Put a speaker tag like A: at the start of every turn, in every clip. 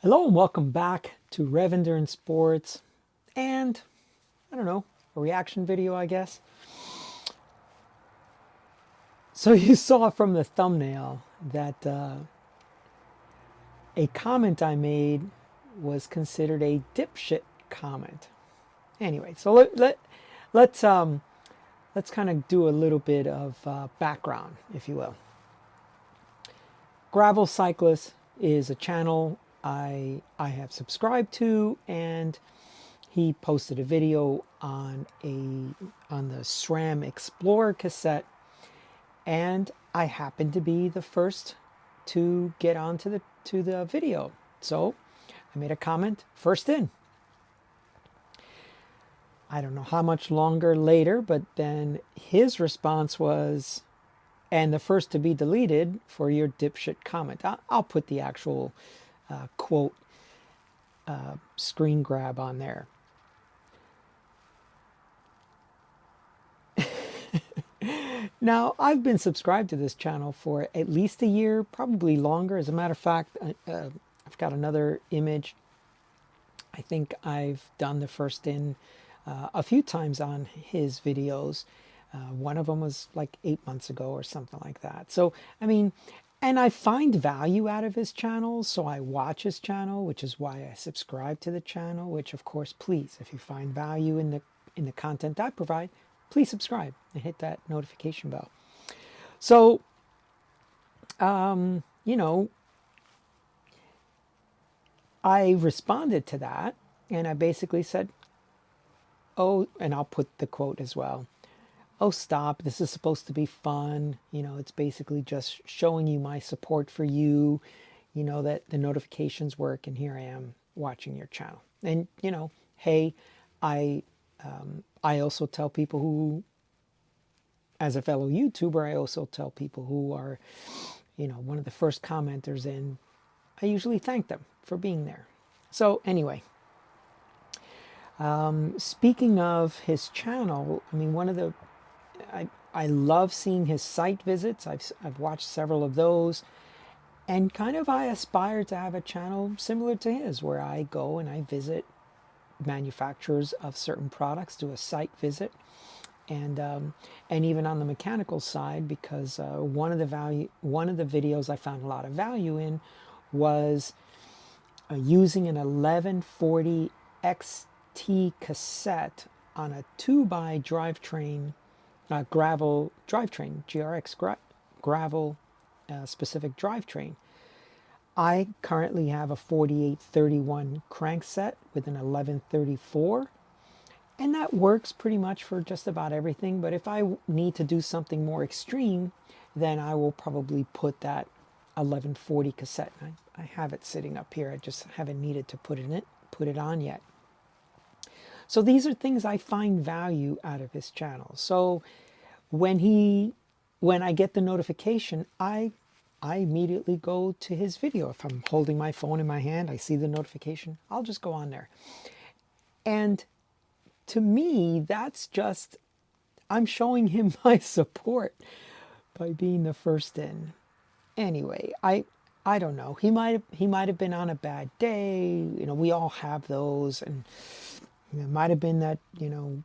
A: Hello and welcome back to Rev Endurance Sports and, I don't know, a reaction video, I guess. So you saw from the thumbnail that a comment I made was considered a dipshit comment. Anyway, so let's kind of do a little bit of background, if you will. Gravel Cyclist is a channel I have subscribed to, and he posted a video on the SRAM Explorer cassette, and I happened to be the first to get onto the video. So I made a comment, first in. I don't know how much longer later, but then his response was, and the first to be deleted for your dipshit comment. I'll put the actual quote screen grab on there. Now, I've been subscribed to this channel for at least a year, probably longer. As a matter of fact, I've got another image. I think I've done the first in a few times on his videos. One of them was like 8 months ago or something like that. So, I mean, and I find value out of his channel, so I watch his channel, which is why I subscribe to the channel, which of course, please, if you find value in the content I provide, please subscribe and hit that notification bell. So, you know, I responded to that and I basically said, oh, and I'll put the quote as well. Oh, stop. This is supposed to be fun. You know, it's basically just showing you my support for you, you know, that the notifications work, and here I am watching your channel. And, you know, hey, I also tell people who, as a fellow YouTuber, I also tell people who are, you know, one of the first commenters in, I usually thank them for being there. So anyway, speaking of his channel, I mean, I love seeing his site visits. I've watched several of those, and kind of I aspire to have a channel similar to his, where I go and I visit manufacturers of certain products, do a site visit, and even on the mechanical side, because one of the videos I found a lot of value in was using an 1140 XT cassette on a 2x drivetrain, gravel drivetrain, GRX gravel specific drivetrain. I currently have a 4831 crankset with an 1134, and that works pretty much for just about everything. But if I need to do something more extreme, then I will probably put that 1140 cassette. I have it sitting up here. I just haven't needed to put it on yet. So these are things I find value out of his channel. So when I get the notification, I immediately go to his video. If I'm holding my phone in my hand, I see the notification, I'll just go on there. And to me, that's just, I'm showing him my support by being the first in. Anyway, I don't know. He might have been on a bad day. You know, we all have those, and it might have been that, you know,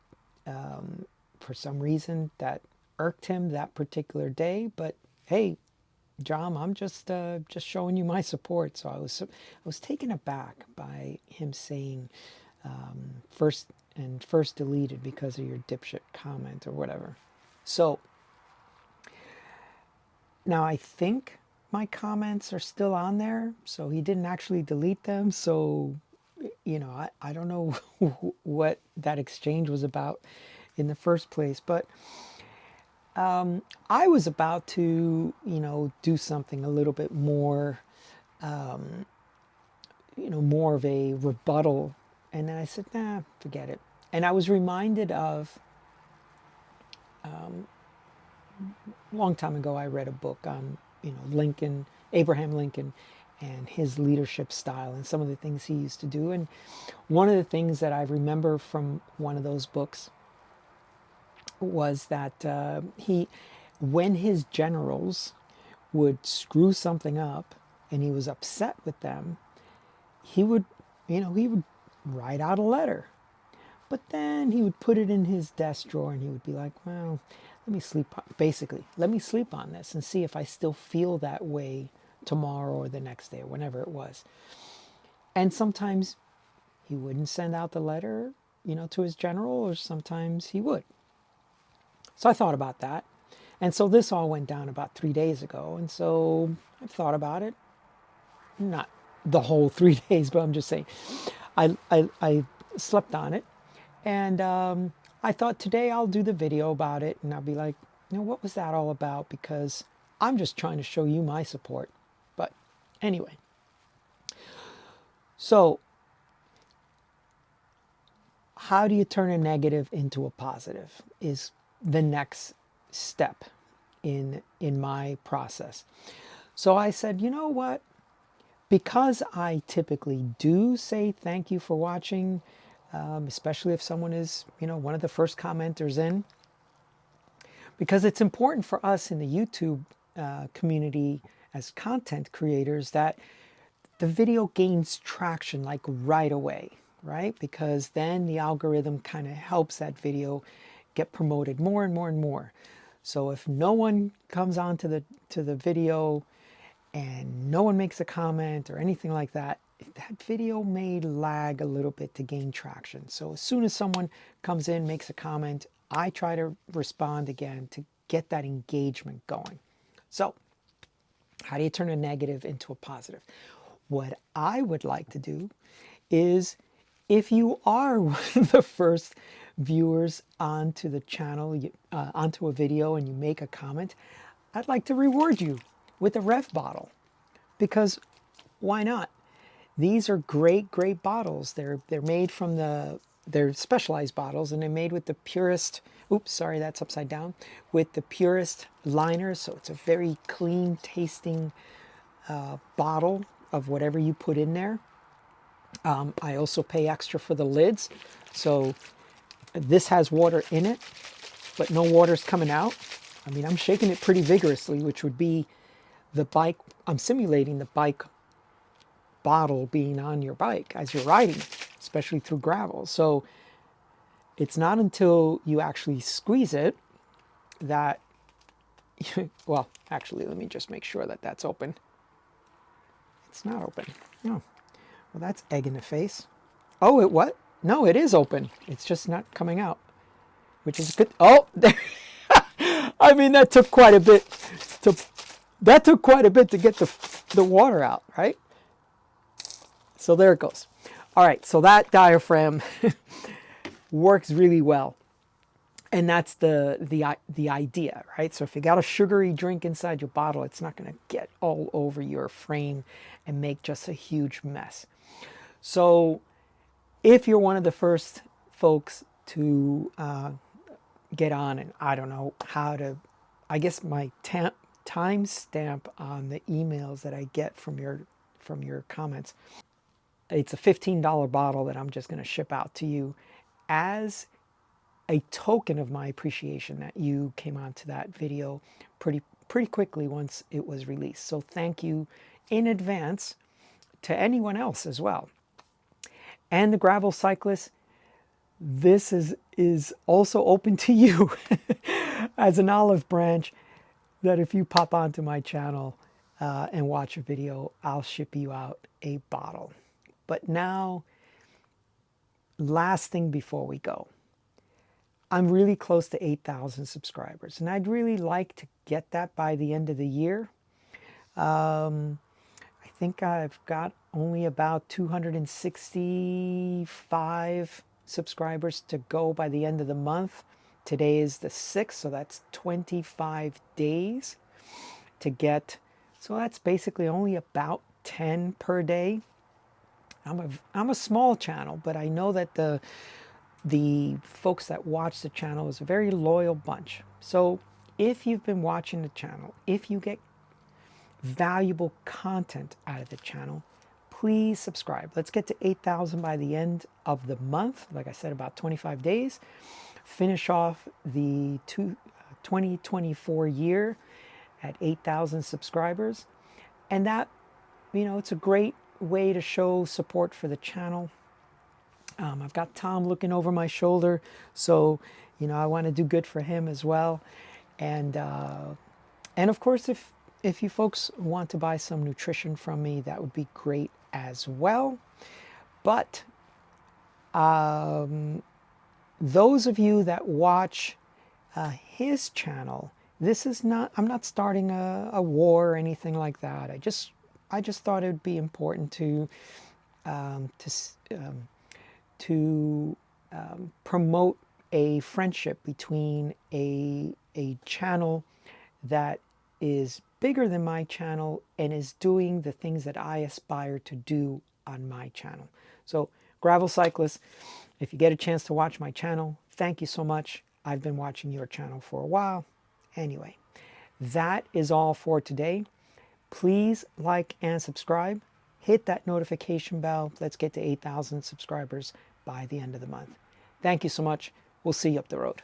A: for some reason that irked him that particular day. But hey, John, I'm just showing you my support. So I was taken aback by him saying first deleted because of your dipshit comment or whatever. So now I think my comments are still on there, so he didn't actually delete them. So, you know, I don't know what that exchange was about in the first place, but I was about to, you know, do something a little bit more, you know, more of a rebuttal. And then I said, nah, forget it. And I was reminded of, a long time ago, I read a book on, you know, Abraham Lincoln, and his leadership style and some of the things he used to do. And one of the things that I remember from one of those books was that when his generals would screw something up and he was upset with them, he would, he would write out a letter, but then he would put it in his desk drawer and he would be like, well, let me sleep on this and see if I still feel that way tomorrow or the next day or whenever it was. And sometimes he wouldn't send out the letter, to his general, or sometimes he would. So I thought about that. And so this all went down about 3 days ago. And so I've thought about it. Not the whole 3 days, but I'm just saying I slept on it. And I thought today I'll do the video about it and I'll be like, what was that all about? Because I'm just trying to show you my support. But anyway, so how do you turn a negative into a positive is the next step in my process. So I said, you know what? Because I typically do say thank you for watching, especially if someone is, one of the first commenters in, because it's important for us in the YouTube community as content creators that the video gains traction like right away, right? Because then the algorithm kind of helps that video get promoted more and more and more. So if no one comes on to the video and no one makes a comment or anything like that, that video may lag a little bit to gain traction. So as soon as someone comes in, makes a comment, I try to respond again to get that engagement going. So how do you turn a negative into a positive? What I would like to do is, if you are one of the first viewers onto the channel, onto a video, and you make a comment, I'd like to reward you with a ref bottle, because why not? These are great, great bottles. They're made from they're specialized bottles, and they're made with the purest, oops, sorry, that's upside down, with the purest liners. So it's a very clean tasting bottle of whatever you put in there. I also pay extra for the lids. So this has water in it, but no water's coming out. I mean, I'm shaking it pretty vigorously, which would be the bike. I'm simulating the bike bottle being on your bike as you're riding, especially through gravel. So it's not until you actually squeeze it that, well, actually, let me just make sure that that's open. It's not open. No. Well, that's egg in the face. Oh, it what? No, it is open. It's just not coming out, which is good. Oh, there. I mean, that took quite a bit to get the water out, right? So there it goes. All right, so that diaphragm works really well. And that's the idea, right? So if you got a sugary drink inside your bottle, it's not going to get all over your frame and make just a huge mess. So if you're one of the first folks to get on, and I don't know how to, I guess my time stamp on the emails that I get from your comments, it's a $15 bottle that I'm just going to ship out to you as a token of my appreciation that you came onto that video pretty quickly once it was released. So thank you in advance to anyone else as well. And the gravel cyclists, this is also open to you as an olive branch, that if you pop onto my channel and watch a video, I'll ship you out a bottle. But now, last thing before we go, I'm really close to 8,000 subscribers, and I'd really like to get that by the end of the year. I think I've got only about 265 subscribers to go by the end of the month. Today is the 6th, so that's 25 days to get. So that's basically only about 10 per day. I'm a small channel, but I know that the folks that watch the channel is a very loyal bunch. So if you've been watching the channel, if you get valuable content out of the channel, please subscribe. Let's get to 8,000 by the end of the month. Like I said, about 25 days. Finish off the 2024 year at 8,000 subscribers. And that, it's a great way to show support for the channel. I've got Tom looking over my shoulder, so I want to do good for him as well. And of course, if you folks want to buy some nutrition from me, that would be great as well. But those of you that watch his channel, this is not, I'm not starting a war or anything like that. I just thought it would be important to um, to s- um, promote a friendship between a channel that is bigger than my channel and is doing the things that I aspire to do on my channel. So, Gravel Cyclist, if you get a chance to watch my channel, thank you so much. I've been watching your channel for a while. Anyway, that is all for today. Please like and subscribe. Hit that notification bell. Let's get to 8,000 subscribers by the end of the month. Thank you so much. We'll see you up the road.